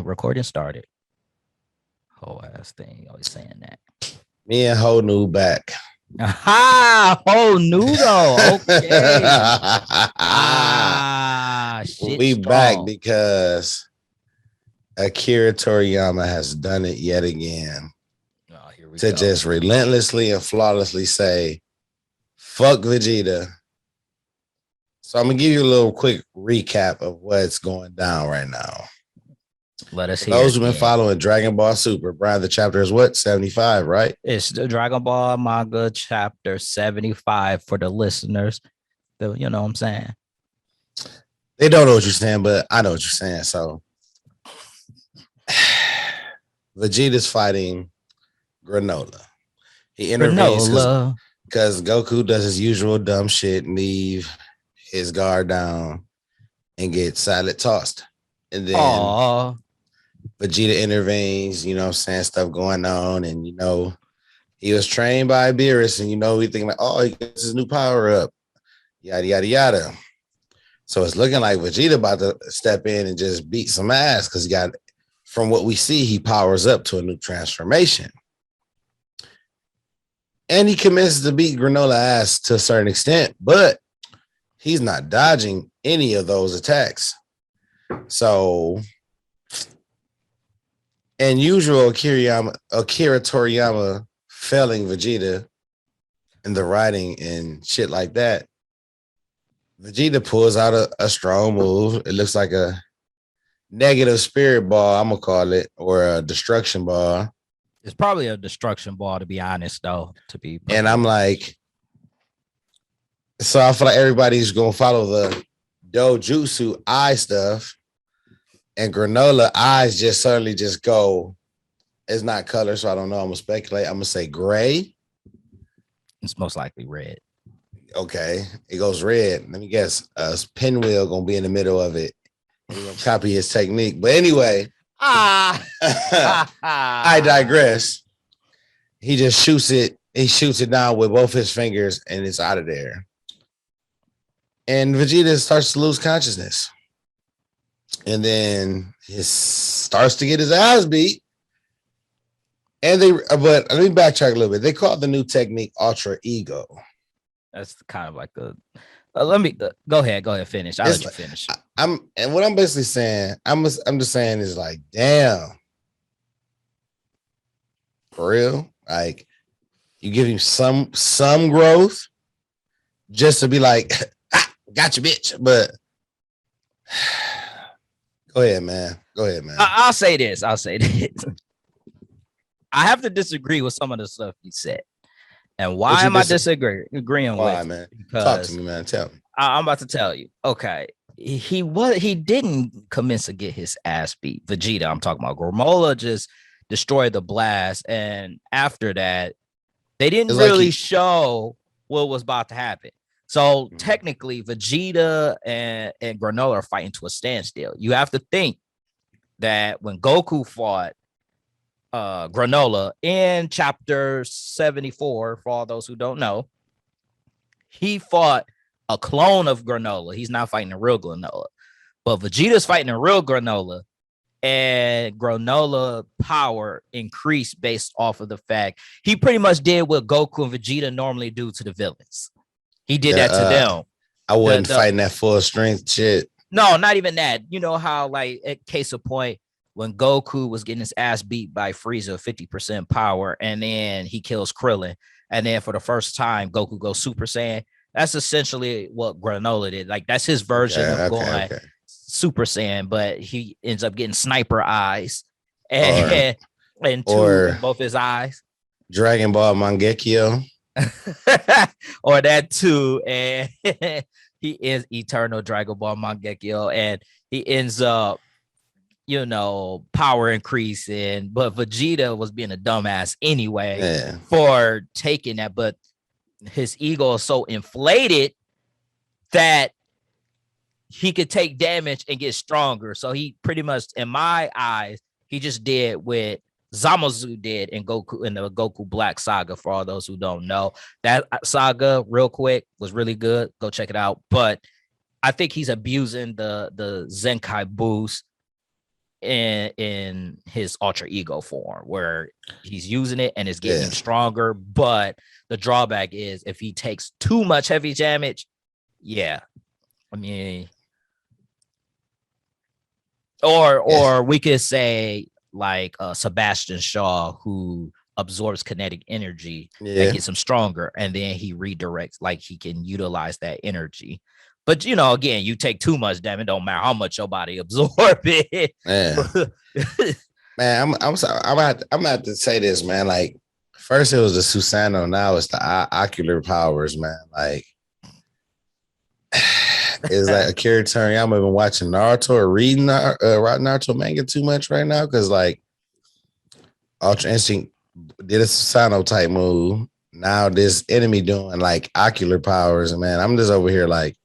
recording started. Whole ass thing, always saying that. Me and Ho knew back. Aha! Oh, noodle. Okay. Shit We strong. back because Akira Toriyama has done it yet again. Oh, here we to go. just relentlessly and flawlessly say, fuck Vegeta. So I'm gonna give you a little quick recap of what's going down right now. Let us For hear. those who've been following Dragon Ball Super, Brian, the chapter is what? 75, right? It's the Dragon Ball Manga Chapter 75 for the listeners. You know what I'm saying? They don't know what you're saying, but I know what you're saying. So Vegeta's fighting Granola. He intervenes because Goku does his usual dumb shit, leave his guard down, and get silent tossed. And then Vegeta intervenes, you know what I'm saying, stuff going on. And, you know, he was trained by Beerus, and, you know, we think like, oh, he gets his new power up, yada, yada, yada. So it's looking like Vegeta about to step in and just beat some ass because he got, from what we see, he powers up to a new transformation. And he commences to beat Granola ass to a certain extent, but he's not dodging any of those attacks. So, and usual Akira Toriyama failing Vegeta in the writing and shit like that, Vegeta pulls out a strong move. It looks like a negative spirit ball, I'm going to call it, or a destruction ball. It's probably a destruction ball, to be honest, though. And I'm like, so I feel like everybody's going to follow the Dojutsu eye stuff. And Granola eyes just suddenly just go, it's not color, so I don't know. I'm going to speculate. I'm going to say gray. It's most likely red. Okay. It goes red. Let me guess. Pinwheel going to be in the middle of it. He's going to copy his technique. But anyway, I digress. He just shoots it. He shoots it down with both his fingers, and it's out of there. And Vegeta starts to lose consciousness. And then he starts to get his ass beat. But let me backtrack a little bit. They call the new technique Ultra Ego. That's kind of like a. Let me go ahead. Finish. I'll let you finish. And what I'm basically saying, I'm just saying is like, damn, for real. Like, you give him some growth, just to be like, gotcha, bitch. But go ahead, man. I'll say this. I have to disagree with some of the stuff you said. And why am I agreeing why, with? Man? Because talk to me, man. Tell me. I'm about to tell you. Okay. He didn't commence to get his ass beat. Vegeta, I'm talking about. Granola just destroyed the blast. And after that, they didn't really show what was about to happen. So technically, Vegeta and Granola are fighting to a standstill. You have to think that when Goku fought Granola in chapter 74, for all those who don't know, he fought a clone of Granola. He's not fighting a real Granola, but Vegeta's fighting a real Granola, and Granola power increased based off of the fact he pretty much did what Goku and Vegeta normally do to the villains. He did that to them. I wasn't fighting that full strength shit. No, not even that. You know how, like, at case of point, when Goku was getting his ass beat by Frieza, 50% power, and then he kills Krillin, and then for the first time, Goku goes Super Saiyan. That's essentially what Granola did. Like, that's his version of going Super Saiyan, but he ends up getting sniper eyes and both his eyes. Dragon Ball Mangekyo. Or that too. And he is Eternal Dragon Ball Mangekyo, and he ends up, you know, power increasing, but Vegeta was being a dumbass anyway for taking that. But his ego is so inflated that he could take damage and get stronger. So he pretty much, in my eyes, he just did what Zamasu did in the Goku Black Saga. For all those who don't know, that saga, real quick, was really good. Go check it out. But I think he's abusing the Zenkai boost in his alter ego form, where he's using it and it's getting him stronger. But the drawback is if he takes too much heavy damage, I mean, or we could say like Sebastian Shaw, who absorbs kinetic energy that gets him stronger, and then he redirects, like he can utilize that energy. But again, you take too much damage, don't matter how much your body absorb it. Man, I'm sorry. I'm about to say this, man. Like, first it was the Susanoo, now it's the ocular powers, man. Like, it's like Akira Toriyama been watching Naruto or reading Naruto manga too much right now, because like Ultra Instinct did a Susanoo type move. Now this enemy doing like ocular powers, and man, I'm just over here like,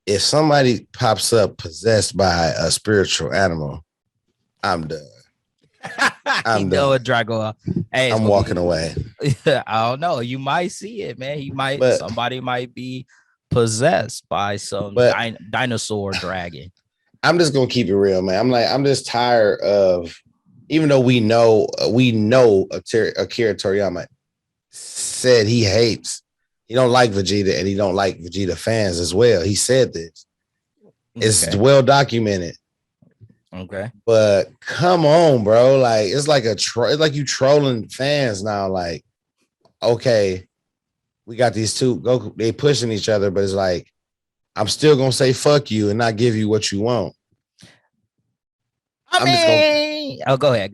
if somebody pops up possessed by a spiritual animal, I'm done. I'm done. Drago. Hey, I'm walking away. I don't know. You might see it, man. Somebody might be possessed by some dinosaur dragon. I'm just gonna keep it real, man. I'm just tired of, even though we know Akira Toriyama said he don't like Vegeta, and he don't like Vegeta fans as well. He said this. It's well documented. Okay. But come on, bro. Like, it's like it's like you trolling fans now. Like, okay, we got these two Goku, they pushing each other, but it's like, I'm still gonna say fuck you and not give you what you want. Go ahead.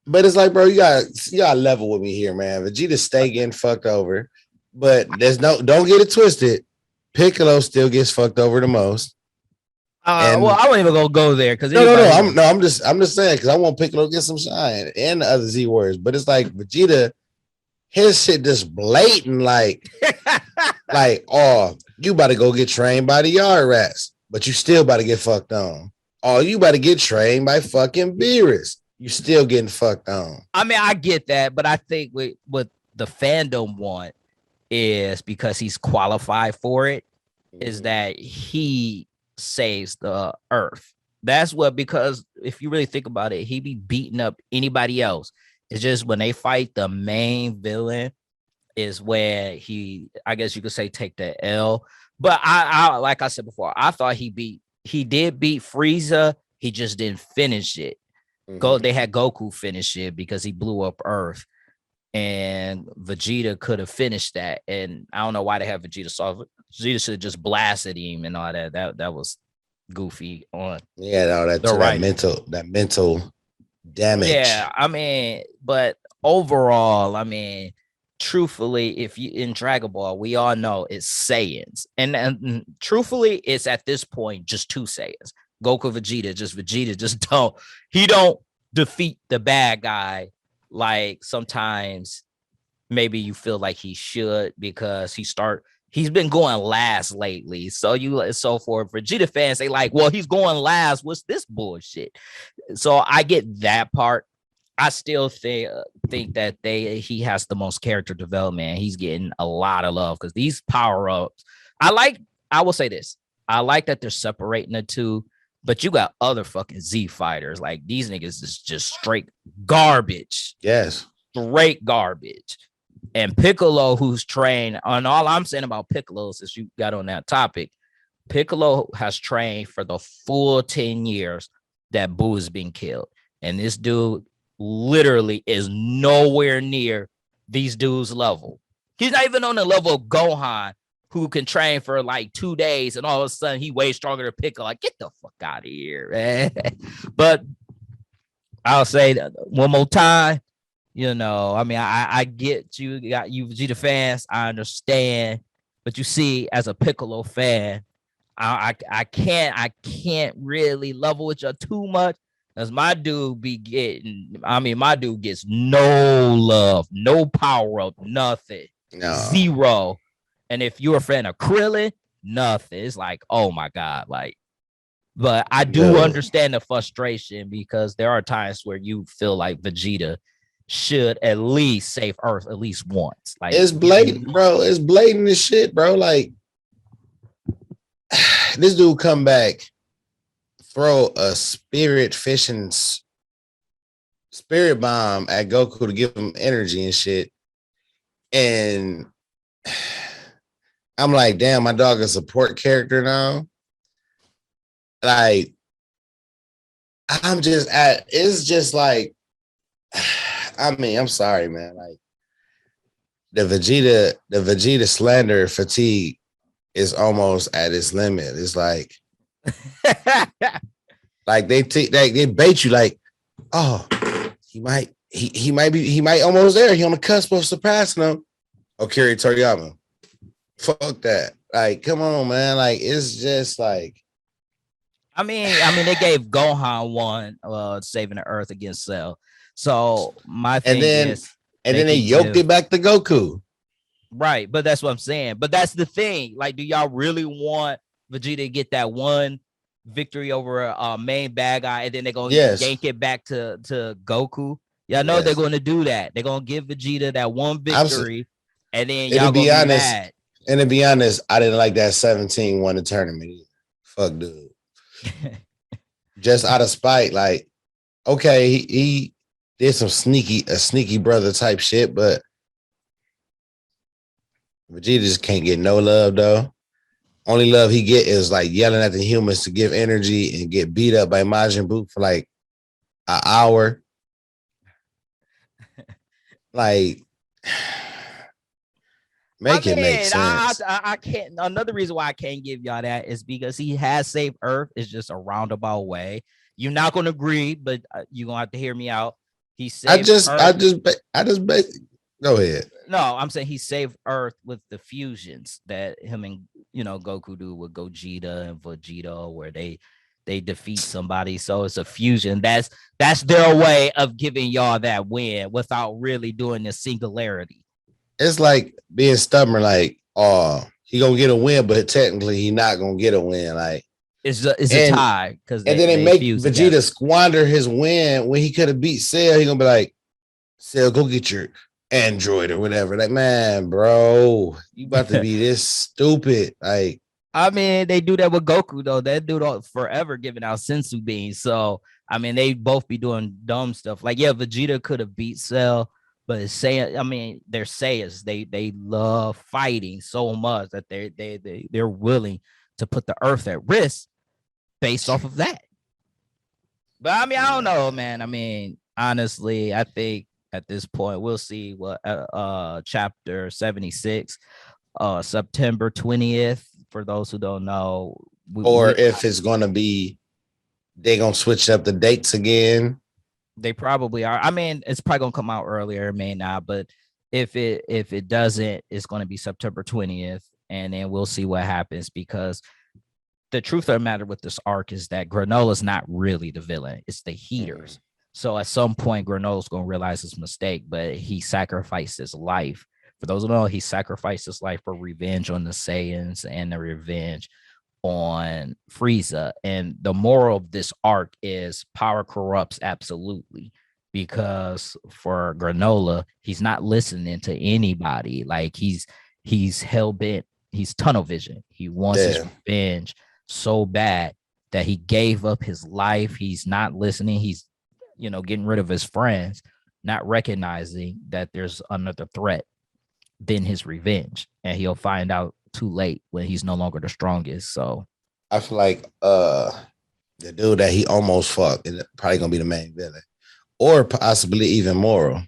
But it's like, bro, you got level with me here, man. Vegeta stay getting fucked over, but don't get it twisted. Piccolo still gets fucked over the most. Well, I won't even go there because I'm just saying, because I want Piccolo to get some shine and the other Z words, but it's like Vegeta, his shit just blatant, like oh, you about to go get trained by the yard rats, but you still about to get fucked on. Oh, you about to get trained by fucking Beerus, you still getting fucked on. I mean, I get that, but I think what the fandom want is, because he's qualified for it, is that he saves the earth. That's what, because if you really think about it, he be beating up anybody else. It's just when they fight the main villain is where he, I guess you could say, take the L. But I like I said before, I thought he did beat Frieza. He just didn't finish it. They had Goku finish it because he blew up Earth, and Vegeta could have finished that. And I don't know why they have Vegeta solve it. Vegeta should have just blasted him and all that. That was goofy on. Yeah, no, that mental damage. Yeah, I mean, but overall, I mean, truthfully, if you in Dragon Ball, we all know it's Saiyans, and truthfully, it's at this point just two Saiyans. Goku, Vegeta just don't defeat the bad guy like sometimes maybe you feel like he should, because he's been going last lately. So for Vegeta fans, they like, well, he's going last. What's this bullshit? So I get that part. I still think that he has the most character development. He's getting a lot of love because these power-ups, I will say this. I like that they're separating the two, but you got other fucking Z fighters. Like, these niggas is just straight garbage. Yes. Straight garbage. And Piccolo, who's trained, and all I'm saying about Piccolo, since you got on that topic, Piccolo has trained for the full 10 years that Buu is being killed. And this dude literally is nowhere near these dudes' level. He's not even on the level of Gohan, who can train for like 2 days, and all of a sudden he way stronger than Piccolo. Like, get the fuck out of here, man. But I'll say that one more time. I mean, I get you Vegeta fans. I understand, but you see, as a Piccolo fan, I can't really level with you too much, because my dude gets no love, no power up, nothing, zero. And if you're a fan of Krillin, nothing. It's like, oh my God, like. But I do understand the frustration, because there are times where you feel like Vegeta should at least save Earth at least once. Like, it's blatant, bro. It's blatant as shit, bro. Like, this dude come back throw a spirit bomb at Goku to give him energy and shit. And I'm like, damn, my dog is a support character now. Like, it's just like, I mean, I'm sorry, man. Like the Vegeta slander fatigue is almost at its limit. It's like, they bait you like, oh, he might almost there. He on the cusp of surpassing him. Akira Toriyama. Fuck that. Like, come on, man. Like, it's just like, I mean, they gave Gohan one saving the Earth against Cell. So my thing is, and then they yoked it back to Goku. Right, but that's what I'm saying. But that's the thing. Like, do y'all really want Vegeta to get that one victory over a main bad guy, and then they're gonna yank it back to Goku? Y'all know they're gonna do that. They're gonna give Vegeta that one victory, and then y'all gonna be mad. And to be honest, I didn't like that 17 won the tournament either. Fuck, dude. Just out of spite, like, okay, he did some sneaky brother type shit, but Vegeta just can't get no love though. Only love he get is like yelling at the humans to give energy and get beat up by Majin Buu for like an hour. Like, make sense. I can't. Another reason why I can't give y'all that is because he has saved Earth. It's just a roundabout way. You're not gonna agree, but you're gonna have to hear me out. He saved Earth. I just go ahead. No, I'm saying he saved Earth with the fusions that him and Goku do with Gogeta and Vegeta, where they defeat somebody. So it's a fusion. That's their way of giving y'all that win without really doing the singularity. It's like being stubborn, like, oh, he gonna get a win, but technically he not gonna get a win. Like, it's a tie and then they make Vegeta together. Squander his win when he could have beat Cell. He gonna be like, Cell, go get your android or whatever. Like, man, bro, you about to be this stupid. Like, I mean, they do that with Goku though. That dude forever giving out sensu beans. So I mean, they both be doing dumb stuff. Like, yeah, Vegeta could have beat Cell, but it's saying, I mean, they're Saiyans. They love fighting so much that they're willing to put the Earth at risk based off of that. But I mean, I don't know, man. I mean, honestly, I think at this point we'll see what chapter 76, September 20th. For those who don't know, if it's gonna be, they gonna switch up the dates again. They probably are. I mean, it's probably gonna come out earlier, it may not, but if it doesn't, it's gonna be September 20th, and then we'll see what happens, because the truth of the matter with this arc is that Granola's not really the villain, it's the Heaters. Mm-hmm. So at some point, Granola's gonna realize his mistake, but he sacrificed his life. For those who know, he sacrificed his life for revenge on the Saiyans and the revenge on Frieza. And the moral of this arc is power corrupts absolutely, because for Granola, he's not listening to anybody. Like, he's hell-bent, he's tunnel vision. He wants his revenge so bad that he gave up his life. He's not listening. He's getting rid of his friends, not recognizing that there's another threat than his revenge, and he'll find out too late when he's no longer the strongest. So I feel like the dude that he almost fucked is probably gonna be the main villain, or possibly even Moro.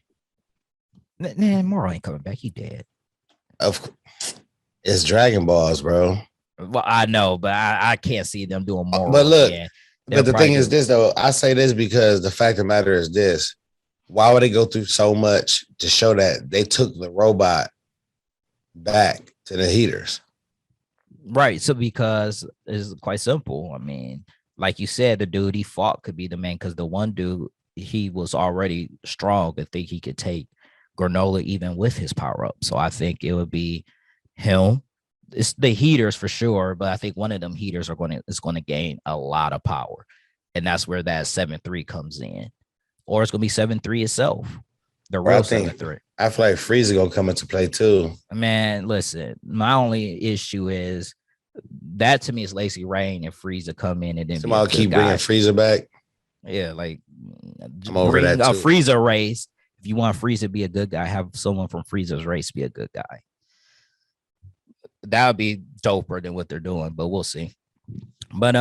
Man, Moro ain't coming back. He dead. It's Dragon Balls, bro. Well, I know, but I can't see them doing Moro. But look, but the thing is this though. I say this because the fact of the matter is this: why would they go through so much to show that they took the robot back to the Heaters? Right. So because it's quite simple. I mean, like you said, the dude he fought could be the man, because the one dude, he was already strong and think he could take Granola even with his power up. So I think it would be him. It's the Heaters for sure, but I think one of them Heaters is going to gain a lot of power, and that's where that 7-3 comes in, or it's going to be 7-3 itself. The real 7-3. I feel like Frieza gonna come into play too. Man, listen, my only issue is That to me is lazy rain and Frieza come in and then be a Somebody good keep bringing guy. Frieza back. Yeah, like I'm over bring that a too. Frieza race. If you want Frieza to be a good guy, have someone from Frieza's race be a good guy. That would be doper than what they're doing, but we'll see. But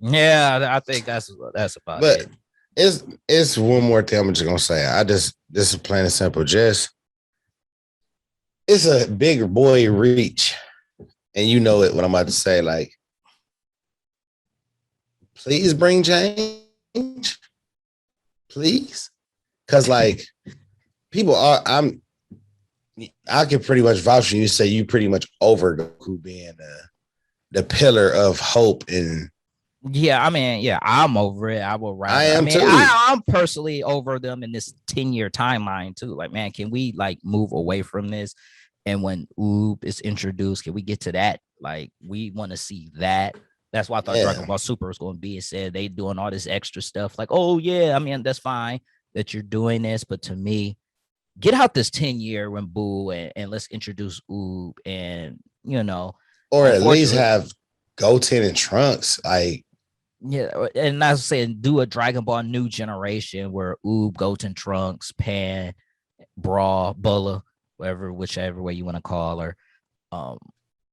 yeah, I think that's about But it. it's one more thing I'm just gonna say. This is plain and simple. Just it's a big boy reach, and you know it. What I'm about to say, like, please bring change, please, because like people are. I can pretty much vouch for you. Say you pretty much over Goku being the pillar of hope and. Yeah, I mean, yeah, I'm over it. I will rather. I am too. I'm personally over them in this 10-year timeline too. Like, man, can we like move away from this? And when Oob is introduced, can we get to that? Like, we want to see that. That's why I thought Dragon Ball Super was going to be. It said they doing all this extra stuff. Like, oh yeah, I mean, that's fine that you're doing this, but to me, get out this 10-year when Boo and let's introduce Oob and or at least have Goten and Trunks. Like, yeah, and I was saying do a Dragon Ball New Generation where Oob, Goten, Trunks, Pan, Brawl, Bulla, whichever way you want to call her, um,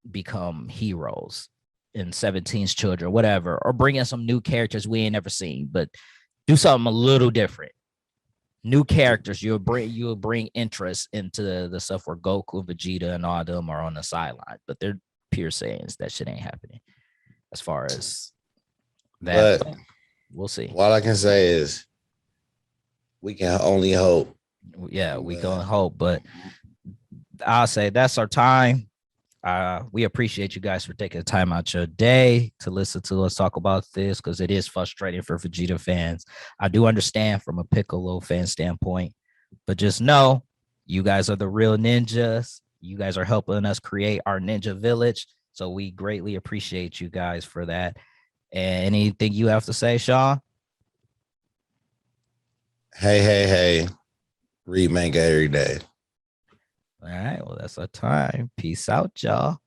become heroes in 17's children, whatever, or bring in some new characters we ain't never seen, but do something a little different. New characters, you'll bring interest into the stuff where Goku, Vegeta, and all of them are on the sideline, but they're pure sayings that shit ain't happening as far as that. But we'll see. All I can say is we can only hope. Yeah, we can hope, but I'll say that's our time. We appreciate you guys for taking the time out your day to listen to us talk about this because it is frustrating for Vegeta fans. I do understand from a Piccolo fan standpoint, but just know you guys are the real ninjas. You guys are helping us create our ninja village. So we greatly appreciate you guys for that. And anything you have to say, Sean? Hey. Read manga every day. All right. Well, that's our time. Peace out, y'all.